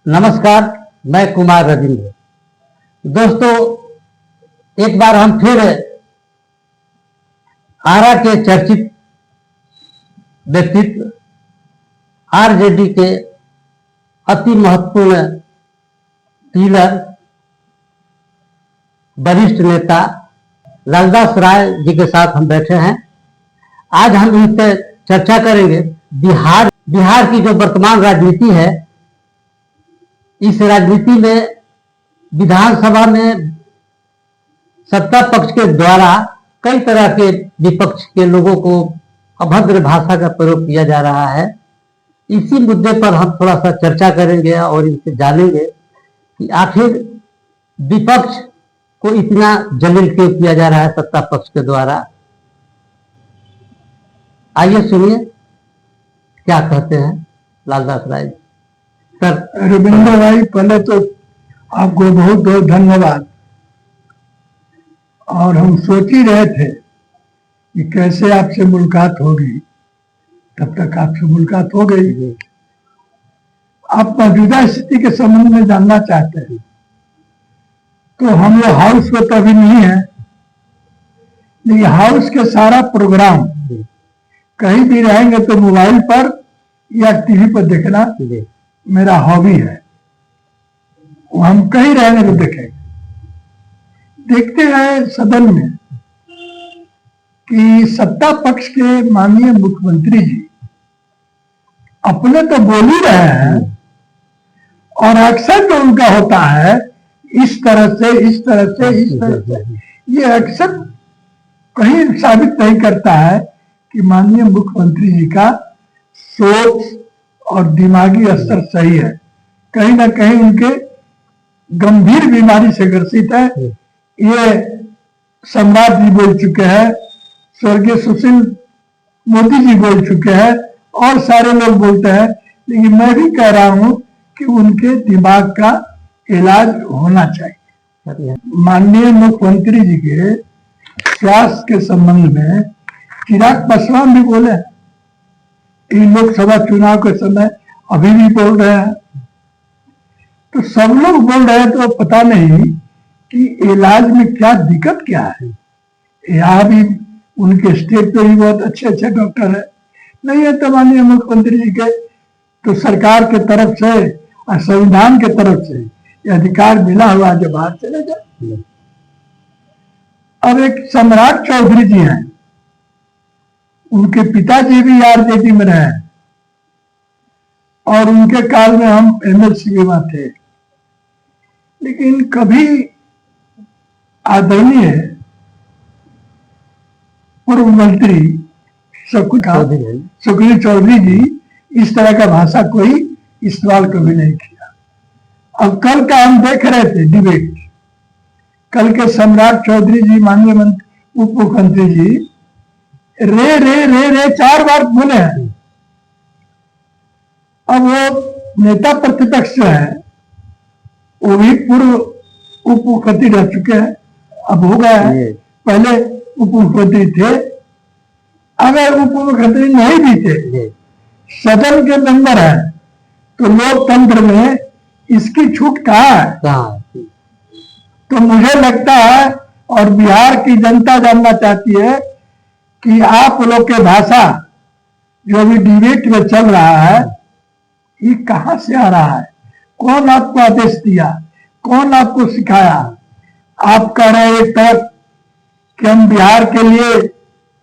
नमस्कार, मैं कुमार रविंद्र। दोस्तों, एक बार हम फिर आरा के चर्चित व्यक्तित्व आरजेडी के अति महत्वपूर्ण पिलर वरिष्ठ नेता लालदास राय जी के साथ हम बैठे हैं। आज हम इनसे चर्चा करेंगे बिहार की जो वर्तमान राजनीति है, इस राजनीति में विधानसभा में सत्ता पक्ष के द्वारा कई तरह के विपक्ष के लोगों को अभद्र भाषा का प्रयोग किया जा रहा है। इसी मुद्दे पर हम थोड़ा सा चर्चा करेंगे और इनसे जानेंगे कि आखिर विपक्ष को इतना जलील क्यों किया जा रहा है सत्ता पक्ष के द्वारा। आइए सुनिए क्या कहते हैं लालदास राय। सर रविंद्र भाई, पहले तो आपको बहुत बहुत धन्यवाद। और हम सोच ही रहे थे कि कैसे आपसे मुलाकात होगी, तब तक आपसे मुलाकात हो गई। आप मौजूदा स्थिति के संबंध में जानना चाहते हैं तो हम लोग हाउस में तो अभी नहीं है, लेकिन हाउस के सारा प्रोग्राम कहीं भी रहेंगे तो मोबाइल पर या टीवी पर देखना मेरा हॉबी है। वो हम कहीं रहेंगे तो देखेंगे। देखते हैं सदन में कि सत्ता पक्ष के माननीय मुख्यमंत्री जी अपने तो बोल ही रहे हैं और अक्सर जो उनका होता है इस तरह से इस तरह से इस तरह से, ये अक्सर कहीं साबित नहीं करता है कि माननीय मुख्यमंत्री जी का सोच और दिमागी स्तर सही है। कहीं ना कहीं उनके गंभीर बीमारी से ग्रसित है। ये सम्राट जी बोल चुके हैं, स्वर्गीय सुशील मोदी जी बोल चुके हैं और सारे लोग बोलते हैं, लेकिन मैं भी कह रहा हूं कि उनके दिमाग का इलाज होना चाहिए। माननीय मुख्यमंत्री जी के स्वास्थ्य के संबंध में चिराग पासवान भी बोले, इन लोकसभा चुनाव के समय अभी भी बोल रहे हैं। तो सब लोग बोल रहे हैं तो पता नहीं कि इलाज में क्या दिक्कत क्या है। यहाँ भी उनके स्टेट पे भी बहुत अच्छे अच्छे डॉक्टर है, नहीं है तो माननीय मुख्यमंत्री जी के तो सरकार के तरफ से और संविधान के तरफ से ये अधिकार मिला हुआ जो बाहर चले जाए। अब एक सम्राट चौधरी जी हैं, उनके पिताजी भी आरजेडी में रहे और उनके काल में हम एमएलसी में थे, लेकिन कभी आदरणीय पूर्व मंत्री सुखबीर चौधरी जी इस तरह का भाषा कोई इस्तेमाल कभी नहीं किया। अब कल का हम देख रहे थे डिबेट, कल के सम्राट चौधरी जी माननीय उप मुख्यमंत्री जी रे रे रे रे 4 बार बोले हैं। अब वो नेता प्रतिपक्ष जो है वो भी पूर्व उप मुख्यमंत्री रह चुके हैं, अब हो गया है, पहले उप मुख्यमंत्री थे। अगर उप मुख्यमंत्री नहीं भी थे, सदन के मेंबर है, तो लोकतंत्र में इसकी छूट कहाँ है? तो मुझे लगता है और बिहार की जनता जानना चाहती है कि आप लोग के भाषा जो अभी डिबेट में चल रहा है ये कहां से आ रहा है? कौन आपको आदेश दिया? कौन आपको सिखाया? आप कह रहे हैं एक तरफ कि हम बिहार के लिए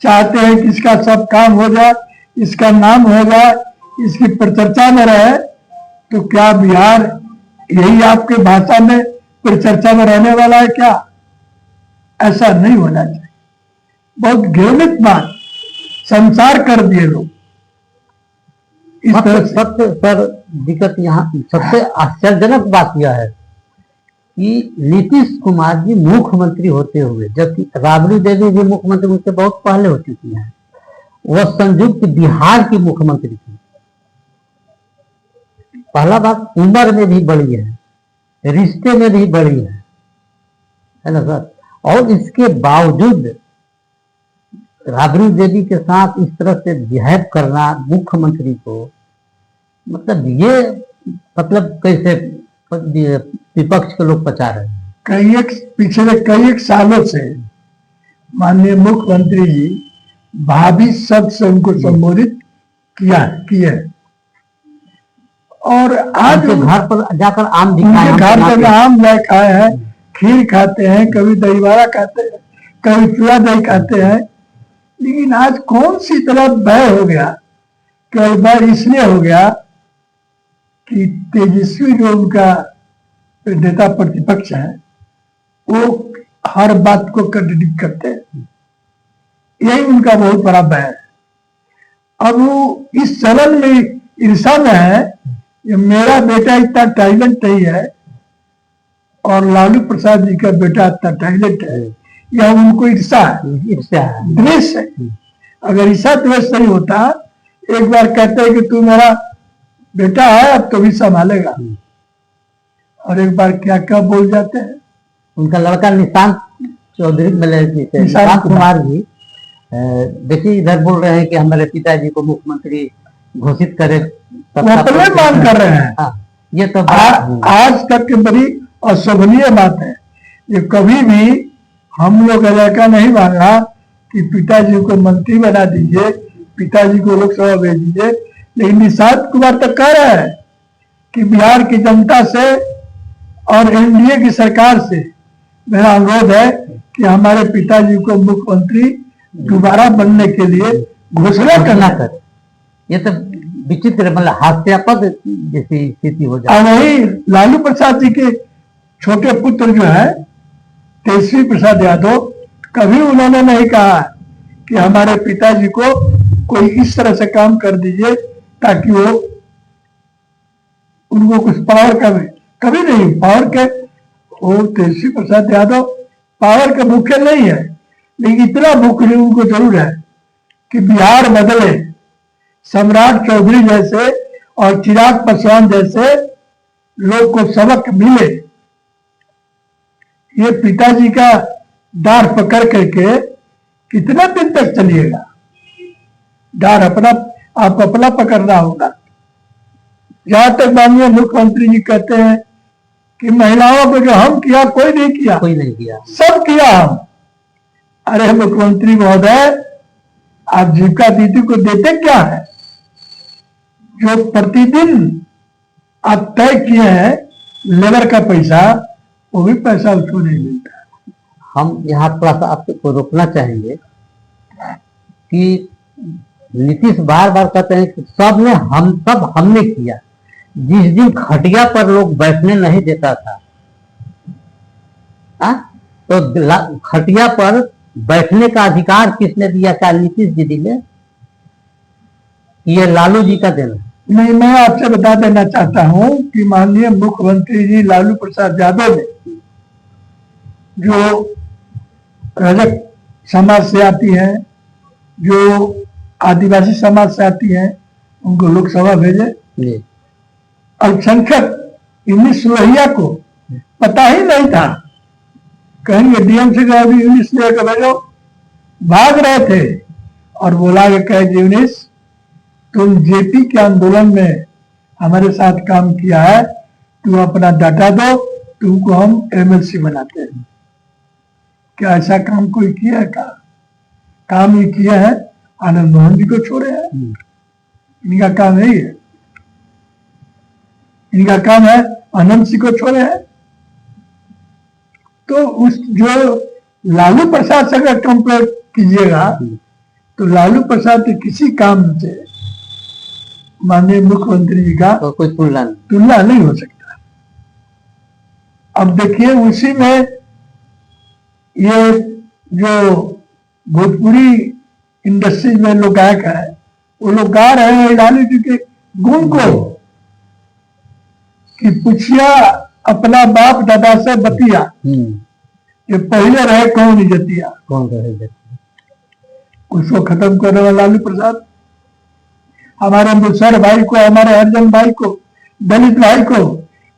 चाहते हैं कि इसका सब काम हो जाए, इसका नाम हो जाए, इसकी परिचर्चा में रहे, तो क्या बिहार यही आपके भाषा में परिचर्चा में रहने वाला है क्या? ऐसा नहीं होना चाहिए। बहुत घृणित बात संसार कर दिए लोग इस तरह। सबसे सर दिक्कत यहाँ सबसे आश्चर्यजनक बात यह है कि नीतीश कुमार जी मुख्यमंत्री होते हुए, जबकि राबड़ी देवी भी मुख्यमंत्री उनसे बहुत पहले हो चुकी हैं, वह संयुक्त बिहार की मुख्यमंत्री थी। पहला बात उम्र में भी बड़ी है, रिश्ते में भी बड़ी है ना सर। और इसके बावजूद राबड़ी देवी के साथ इस तरह से बिहेव करना मुख्यमंत्री को, मतलब ये मतलब कैसे विपक्ष के लोग पचा रहे हैं। पिछले कई एक सालों से माननीय मुख्यमंत्री जी भाभी शब्द से उनको संबोधित किए और आज उनके घर पर जाकर आम उनके दिखाए, घर पर आम जाए खाए हैं, खीर खाते हैं, कभी दही बड़ा खाते हैं, कभी चूड़ा दही खाते हैं। लेकिन आज कौन सी तरह भय हो गया, कई बार इसलिए हो गया कि तेजस्वी जो उनका नेता प्रतिपक्ष है वो हर बात को कंट्रडिक्ट करते हैं, यही उनका बहुत बड़ा भय है। अब वो इस चलन में ईर्षा में है कि मेरा बेटा इतना टैलेंट नहीं है और लालू प्रसाद जी का बेटा इतना टैलेंट है, यह उनको ईर्षा है, द्वेष है। अगर ईर्षा द्वेष नहीं होता, एक बार कहते हैं कि तू मेरा बेटा है अब तो भी संभालेगा, और एक बार क्या क्या बोल जाते हैं। उनका लड़का निशांत चौधरी निशांत कुमार जी देखिए इधर बोल रहे हैं कि हमारे पिताजी को मुख्यमंत्री घोषित करे, अपने मांग कर रहे हैं। हाँ, ये तो आज तक की बड़ी अशोभनीय बात है। ये कभी भी हम लोग इलाका नहीं मांगा कि पिताजी को मंत्री बना दीजिए, पिताजी को लोकसभा भेज दीजिए, लेकिन निशांत कुमार तो कह रहा है कि बिहार की जनता से और एनडीए की सरकार से मेरा अनुरोध है कि हमारे पिताजी को मुख्यमंत्री दोबारा बनने के लिए घोषणा करना करे। ये तो विचित्र मतलब हास्यास्पद जैसी स्थिति हो जाए। और वही लालू प्रसाद जी के छोटे पुत्र जो है तेजस्वी प्रसाद यादव, कभी उन्होंने नहीं कहा कि हमारे पिताजी को कोई इस तरह से काम कर दीजिए ताकि वो उनको कुछ पावर का कभी नहीं। पावर के वो तेजस्वी प्रसाद यादव पावर के भूखे नहीं है, लेकिन इतना भूखे उनको जरूर है कि बिहार बदले, सम्राट चौधरी जैसे और चिराग पासवान जैसे लोग को सबक मिले। ये पिताजी का डार पकड़ करके कितना दिन तक चलिएगा? डार अपना आप अपना पकड़ना होगा। जहां तक माननीय मुख्यमंत्री जी कहते हैं कि महिलाओं को जो हम किया कोई नहीं किया, सब किया हम। अरे मुख्यमंत्री महोदय, आप जीविका दीदी को देते क्या है? जो प्रतिदिन आप तय किए हैं लेबर का पैसा, वो भी पैसा उसको नहीं मिलता। हम यहाँ थोड़ा सा आपको रोकना चाहेंगे कि नीतीश बार बार कहते हैं कि सब हमने किया। जिस दिन खटिया पर लोग बैठने नहीं देता था, तो खटिया पर बैठने का अधिकार किसने दिया? क्या नीतीश जी दिले? ये लालू जी का देना नहीं। मैं आपसे बता देना चाहता हूं कि माननीय मुख्यमंत्री जी लालू प्रसाद यादव ने जो रजक समाज से आती हैं, जो आदिवासी समाज से आती हैं, उनको लोकसभा भेजे। अल्पसंख्यक इंग्लिश लोहिया को पता ही नहीं था, कहेंगे डीएमसी का अभी इंग्लिश लेकर भेजो, भाग रहे थे और बोला कि कहे यूनिस तुम जेपी के आंदोलन में हमारे साथ काम किया है, तुम अपना डाटा दो, तुमको हम एमएलसी बनाते हैं। क्या ऐसा काम कोई किया है? काम ये किया है आनंद मोहन जी को छोड़े हैं। इनका काम यही है, इनका काम है अनंत सिंह को छोड़े हैं। तो उस जो लालू प्रसाद से अगर कंपेयर कीजिएगा तो लालू प्रसाद के किसी काम से माननीय मुख्यमंत्री जी का तो कोई तुलना नहीं हो सकता। अब देखिए उसी में ये जो भोजपुरी इंडस्ट्रीज में लोग गायक है, वो लोग गा रहे हैं लालू जी के गुण को कि पूछिया अपना बाप दादा से बतिया, ये पहले रहे कौन इज्जतिया, उसको खत्म करने वाला लालू प्रसाद। हमारे मुसर भाई को, हमारे हरिजन भाई को, दलित भाई को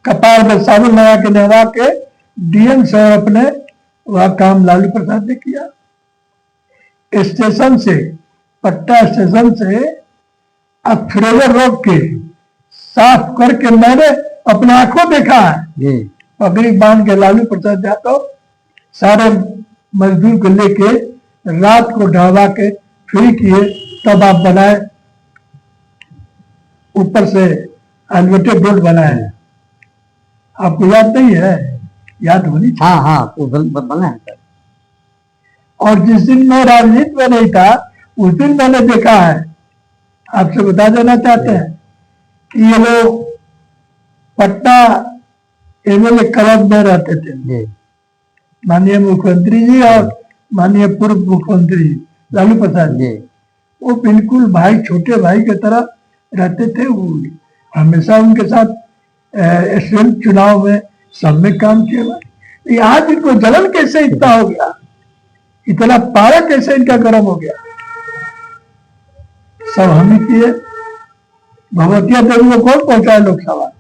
कपार में साबुन लगा के नहवा के डीएम से अपने वह काम लालू प्रसाद ने किया। स्टेशन से, पट्टा स्टेशन से अब फ्रेजर रोक के साफ करके मैंने अपने आंखों देखा है। जी पगड़ी बांध के लालू प्रसाद यादव सारे मजदूर को लेके रात को ढाबा के फ्री किए, तब आप बनाए, ऊपर से एलिवेटेड रोड बनाए। आपको याद नहीं है? याद होनी चाहिए। हाँ हाँ, वो बना है सर। और जिस दिन मैं राजनीति में नहीं था उस दिन मैंने देखा है, आपसे बता देना चाहते हैं कि ये लोग पटना एमएलए क्लब में रहते थे, जी माननीय मुख्यमंत्री जी और माननीय पूर्व मुख्यमंत्री जी लालू प्रसाद जी। जी वो बिल्कुल भाई, छोटे भाई की तरह रहते थे। वो हमेशा उनके साथ एसएम चुनाव में सब में काम किया हुआ। ये आज इनको जलन कैसे इतना हो गया, इतना पारा कैसे इनका गर्म हो गया? सब हम ही किए। भगवतिया देवी को कौन पहुंचाए लोकसभा?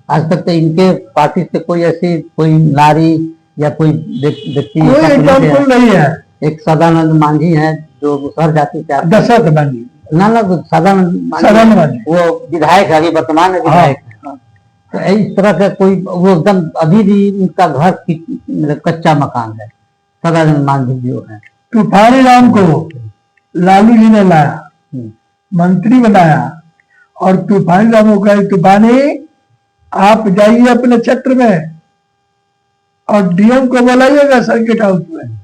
आज तक तो इनके पार्टी से कोई ऐसी कोई नारी या कोई व्यक्ति कोई ऐसा नहीं है। एग्जाम्पल नहीं है। एक सदानंद मांझी है जो सर जाति से आते हैं। दशरथ मांझी, ना सदानंद सदानंद मांझी। वो विधायक है, अभी वर्तमान में विधायक है। तो इस तरह का कोई वो एकदम अभी भी उनका घर कच्चा मकान है, सदानंद मांझी जो है। तूफानी राम को लालू जी ने लाया, मंत्री बनाया, और तूफानी राम को कहा तूफानी आप जाइए अपने क्षेत्र में और डीएम को बुलाइएगा सर्किट हाउस में।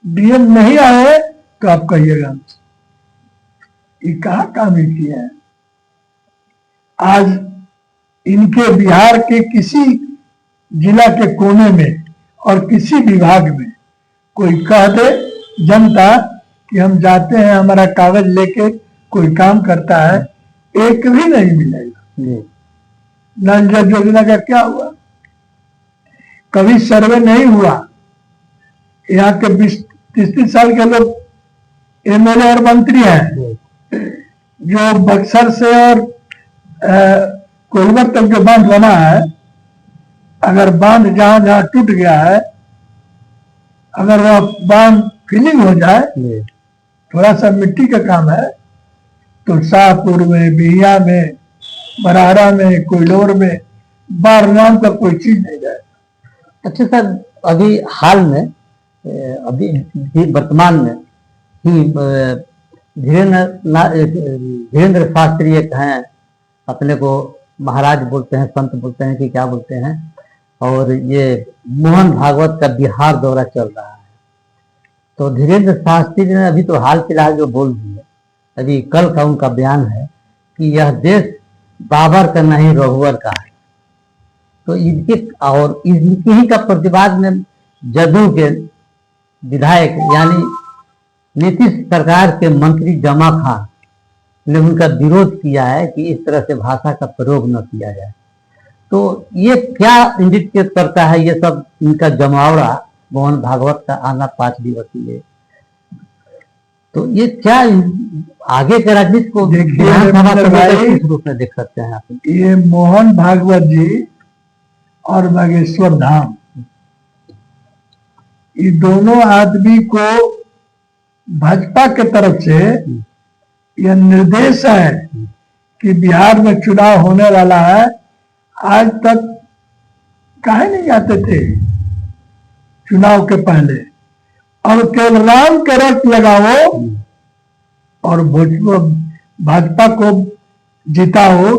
डीएम नहीं आए तो आप कहिएगा। ये कहा काम ही किया है? आज इनके बिहार के किसी जिला के कोने में और किसी विभाग में कोई कह दे जनता कि हम जाते हैं, हमारा कागज लेके कोई काम करता है, एक भी नहीं मिलेगा। नल जल योजना का क्या हुआ? कभी सर्वे नहीं हुआ। यहाँ के 20-30 साल के लोग एमएलए और मंत्री हैं, जो बक्सर से और कोलवर तक जो बांध बना है, अगर बांध जहां जहां टूट गया है, अगर वह बांध फिलिंग हो जाए, थोड़ा सा मिट्टी का काम है, तो शाहपुर में, बिहिया में, बराहरा में, कोयलोर में बाढ़ नाम का कोई चीज नहीं जाए। अच्छा सर, अभी हाल में अभी वर्तमान में ही धीरेन्द्र शास्त्री एक हैं, अपने को महाराज बोलते हैं, संत बोलते हैं कि क्या बोलते हैं, और ये मोहन भागवत का बिहार दौरा चल रहा है। तो धीरेन्द्र शास्त्री ने अभी तो हाल फिलहाल जो बोल दिए, अभी कल का उनका बयान है कि यह देश बाबर का नहीं रघुवर का है। तो इनके और इनके ही का प्रतिवाद में जदयू के विधायक यानी नीतीश सरकार के मंत्री जमा खान ने उनका विरोध किया है कि इस तरह से भाषा का प्रयोग न किया जाए। तो ये क्या इंडिकेट करता है? ये सब इनका जमावड़ा मोहन भागवत का आना 5 दिवसीय, तो ये क्या आगे के राजनीति को किस रूप में देख सकते हैं आप? ये मोहन भागवत जी और बागेश्वर धाम, ये दोनों आदमी को भाजपा के तरफ से यह निर्देश है कि बिहार में चुनाव होने वाला है। आज तक काहे नहीं आते थे चुनाव के पहले, और केवल राम के रट लगाओ और भाजपा को जिताओ,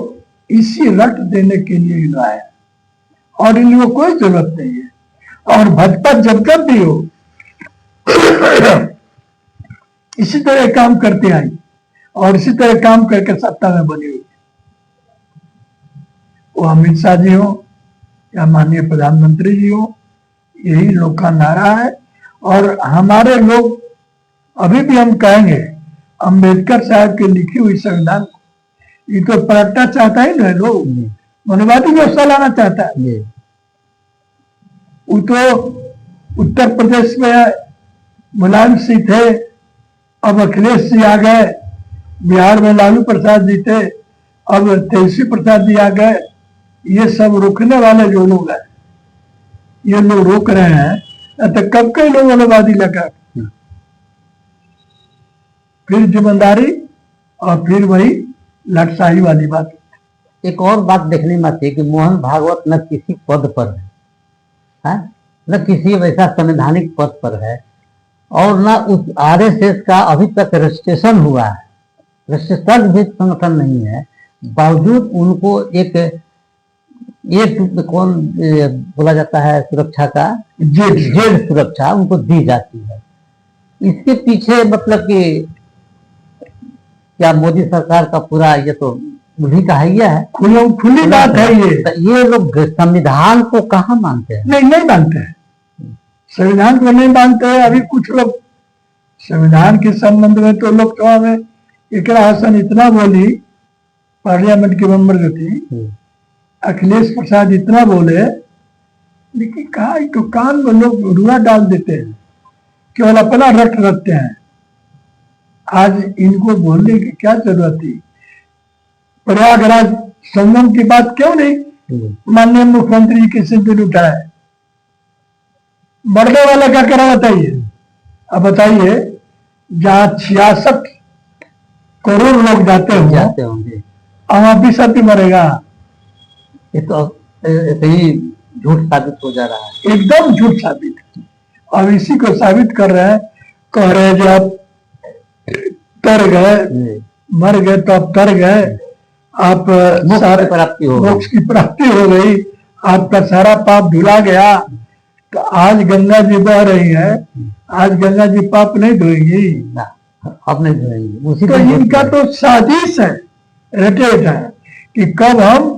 इसी रट देने के लिए लाया, और इनको कोई जरूरत नहीं है। और भाजपा जब कब भी हो इसी तरह काम करते आई और इसी तरह काम करके सत्ता में बनी हुई। वो अमित शाह जी हो या माननीय प्रधानमंत्री जी हो, यही लोग का नारा है। और हमारे लोग अभी भी हम कहेंगे, अंबेडकर साहब की लिखी हुई संविधान ये तो पलटना चाहता ही ना, लोग मनवादी व्यवस्था लाना चाहता है। वो तो उत्तर प्रदेश में मुलायम सिंह थे, अब अखिलेश जी आ गए, बिहार में लालू प्रसाद जी थे, अब तेजस्वी प्रसाद जी आ गए। ये सब रोकने वाले जो लोग हैं, ये लोग रोक रहे हैं, तो कब कई लोगों ने वादी लगा, फिर जिम्मेदारी और फिर वही लटशाही वाली बात। एक और बात देखने में आती है कि मोहन भागवत न किसी पद पर है, न किसी वैसा संवैधानिक पद पर है, और न उस आरएसएस का अभी तक रजिस्ट्रेशन हुआ है, रजिस्टर्ड भी संगठन नहीं है, बावजूद उनको एक कौन बोला जाता है सुरक्षा का, जेड सुरक्षा उनको दी जाती है। इसके पीछे मतलब कि क्या मोदी सरकार का पूरा ये तो उन्हीं का है, खुली बात है ये लोग संविधान को कहाँ मानते हैं? नहीं मानते हैं, संविधान को नहीं मानते हैं। अभी कुछ लोग संविधान के संबंध में तो लोकसभा में इकरा हसन इतना बोली, पार्लियामेंट के मेंबर जो थी अखिलेश प्रसाद इतना बोले, लेकिन कहा तो कान में लोग रुआ डाल देते हैं, केवल अपना रट रखते हैं। आज इनको बोलने की क्या जरूरत थी? प्रयागराज संगम की बात क्यों नहीं माननीय मुख्यमंत्री जी के सिर उठाए? बरडे वाला क्या करा बताइए? अब बताइए, जहाँ 66 करोड़ लोग जाते होंगे, वहां 20 आदमी मरेगा। ये तो ऐसे ही झूठ साबित हो जा रहा है, एकदम झूठ साबित। अब इसी को साबित कर रहे हैं, कह रहे हैं जो आप तर गए, मर गए तो आप तर गए, आप मोक्ष की प्राप्ति हो गई, आपका सारा पाप धुला गया। तो आज गंगा जी बह रही है, आज गंगा जी पाप नहीं धोएंगी, अब नहीं धोएंगी। तो इनका तो साजिश है, रटेट है कि कब हम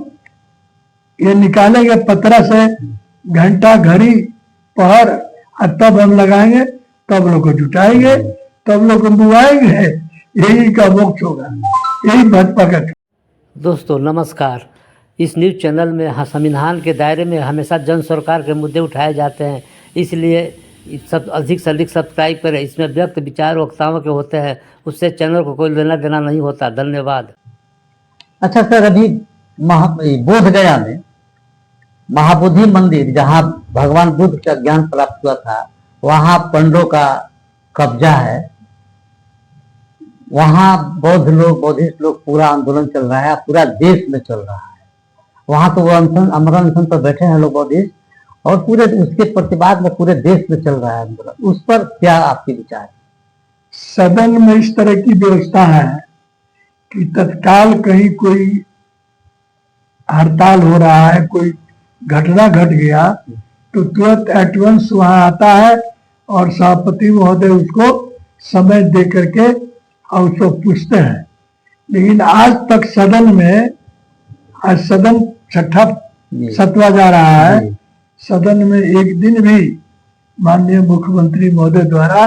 ये निकालेंगे पतरा से घंटा घड़ी पहर, तब हम लगाएंगे, तब लोग को जुटाएंगे, तब लोग को बुआएंगे, यही का मोक्ष होगा, यही भाजपा का। दोस्तों नमस्कार। इस न्यूज़ चैनल में संविधान के दायरे में हमेशा जन सरकार के मुद्दे उठाए जाते हैं, इसलिए सब अधिक से अधिक सब्सक्राइब करें। इसमें व्यक्त विचार वक्ताओं के होते हैं, उससे चैनल को कोई लेना देना नहीं होता। धन्यवाद। अच्छा सर, अभी बोधगया में महाबोधि मंदिर, जहाँ भगवान बुद्ध का ज्ञान प्राप्त हुआ था, वहाँ पंडों का कब्जा है, वहाँ बौद्ध लोग, बौद्धिस्ट लोग, पूरा आंदोलन चल रहा है, पूरा देश में चल रहा है। वहाँ तो वो अमर अनशन पर बैठे हैं लोग बौद्धिस्ट, और पूरे उसके प्रतिवाद में पूरे देश में चल रहा है आंदोलन। उस पर क्या आपके विचार? सदन में इस तरह की व्यवस्था है कि तत्काल कहीं कोई हड़ताल हो रहा है, कोई घटना घट गया, तो तुरंत एटवंस वहां आता है और सभापति महोदय उसको समय दे करके और उसको पूछते हैं। लेकिन आज तक सदन में, आज सदन छठा सतवा जा रहा है, सदन में एक दिन भी माननीय मुख्यमंत्री महोदय द्वारा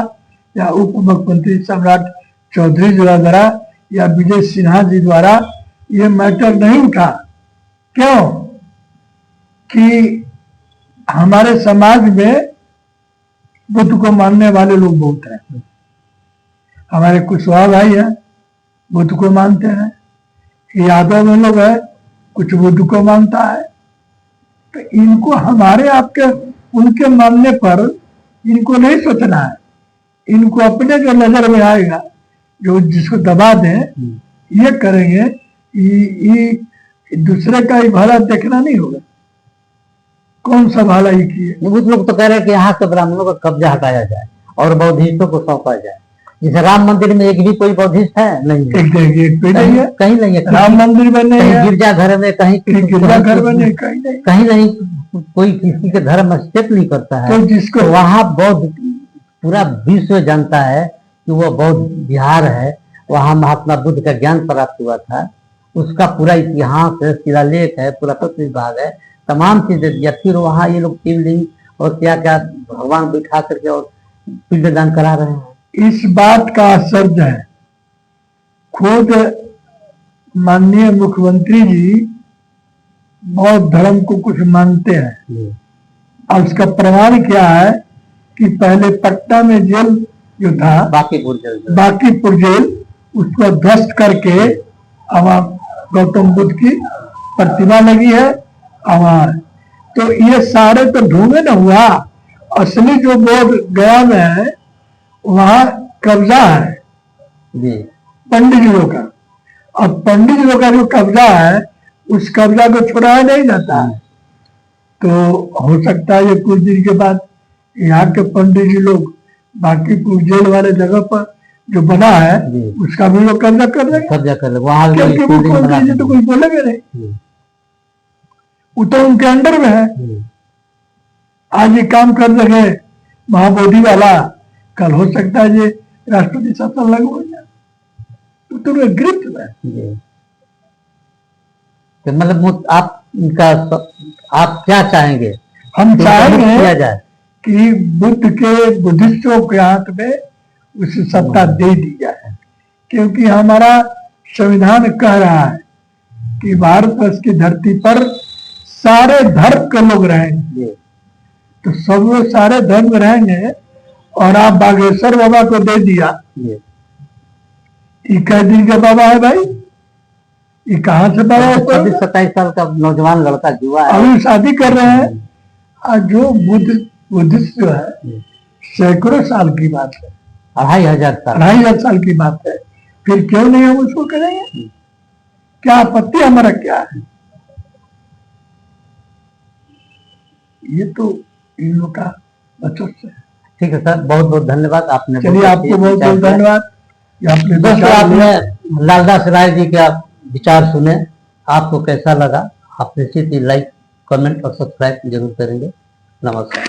या उप मुख्यमंत्री सम्राट चौधरी जी द्वारा या विजय सिन्हा जी द्वारा ये मैटर नहीं उठा। क्यों? कि हमारे समाज में बुद्ध को मानने वाले लोग बहुत हैं। हमारे कुशवाहा भाई हैं, बुद्ध को मानते हैं, यादव में लोग हैं, कुछ बुद्ध को मानता है। तो इनको हमारे आपके उनके मानने पर इनको नहीं सोचना है, इनको अपने जो नजर में आएगा, जो जिसको दबा दें, ये करेंगे। ये दूसरे का ही भला देखना नहीं होगा। कौन सा भला ही किए? कुछ लोग तो कह रहे हैं कि यहाँ से ब्राह्मणों का कब्जा हटाया जाए और बौद्धिस्टों को सौंपा जाए। जैसे राम मंदिर में एक भी कोई बौद्धिस्ट है नहीं, एक नहीं है, कहीं नहीं है। राम मंदिर में नहीं है, गिरजाघर में कहीं, गिरजाघर में नहीं, कहीं नहीं, कोई किसी के धर्म एक्सेप्ट नहीं करता है। तो जिसको वहाँ बौद्ध पूरा विश्व जानता है कि वो बौद्ध बिहार है, वहाँ महात्मा बुद्ध का ज्ञान प्राप्त हुआ था, उसका पूरा इतिहास है, शिलालेख है, पुरातत्व विभाग है, तमाम चीजें दिया। फिर वहाँ ये लोग शिवलिंग और क्या क्या भगवान बिठा करके और पिंडदान करा रहे हैं। इस बात का आश्चर्य है, खुद माननीय मुख्यमंत्री जी बौद्ध धर्म को कुछ मानते हैं, और उसका प्रमाण क्या है कि पहले पटना में जेल जो था, बांकीपुर जेल, उसको ध्वस्त करके वहां गौतम बुद्ध की प्रतिमा लगी है वहां। तो ये सारे तो ढूंढे न हुआ, असली जो बोध गया में है वहां कब्जा है पंडित जी लोग का। अब पंडित जी लोग का जो कब्जा है उस कब्जा को छुड़ाया नहीं जाता है। तो हो सकता है ये कुछ दिन के बाद यहाँ के पंडित जी लोग बाकी जेल वाले जगह पर जो बना है जी। उसका भी वो कब्जा कर देंगे, कब्जा कर ले वहां क्योंकि वो पंडित जी तो कुछ बोलेंगे नहीं, वो तो उनके अंडर में है। आज ये काम कर रहे महाबोधि वाला, कल हो सकता है ये राष्ट्रपति शासन लागू हो जाए, तो गिरफ्त में। तो मतलब आप इनका आप क्या चाहेंगे? हम किया चाहेंगे जाए कि बुद्ध के बुद्धिस्टों के हाथ में उसे सत्ता दे दी जाए, क्योंकि हमारा संविधान कह रहा है कि भारतवर्ष की धरती पर सारे धर्म के लोग रहेंगे। तो सब लोग सारे धर्म रहेंगे, और आप बागेश्वर बाबा को दे दिया, ये कै दिन का बाबा है भाई, ये कहाँ से बाबा होता है? 27 साल का नौजवान लड़का जुआ है, अभी शादी कर रहे हैं। और जो बुद्धिस्ट जो है सैकड़ों साल की बात है, 2500 साल 2500 साल की बात है, फिर क्यों नहीं हम उसको करेंगे? क्या आपत्ति हमारा क्या है? ये तो इन लोग का वर्चस्व है। ठीक है सर, बहुत बहुत धन्यवाद आपने। चलिए, आपको बहुत बहुत धन्यवाद। दोस्तों, आपने लालदास राय जी का विचार सुने, आपको कैसा लगा? आप निश्चित ही लाइक, कमेंट और सब्सक्राइब जरूर करेंगे। नमस्कार।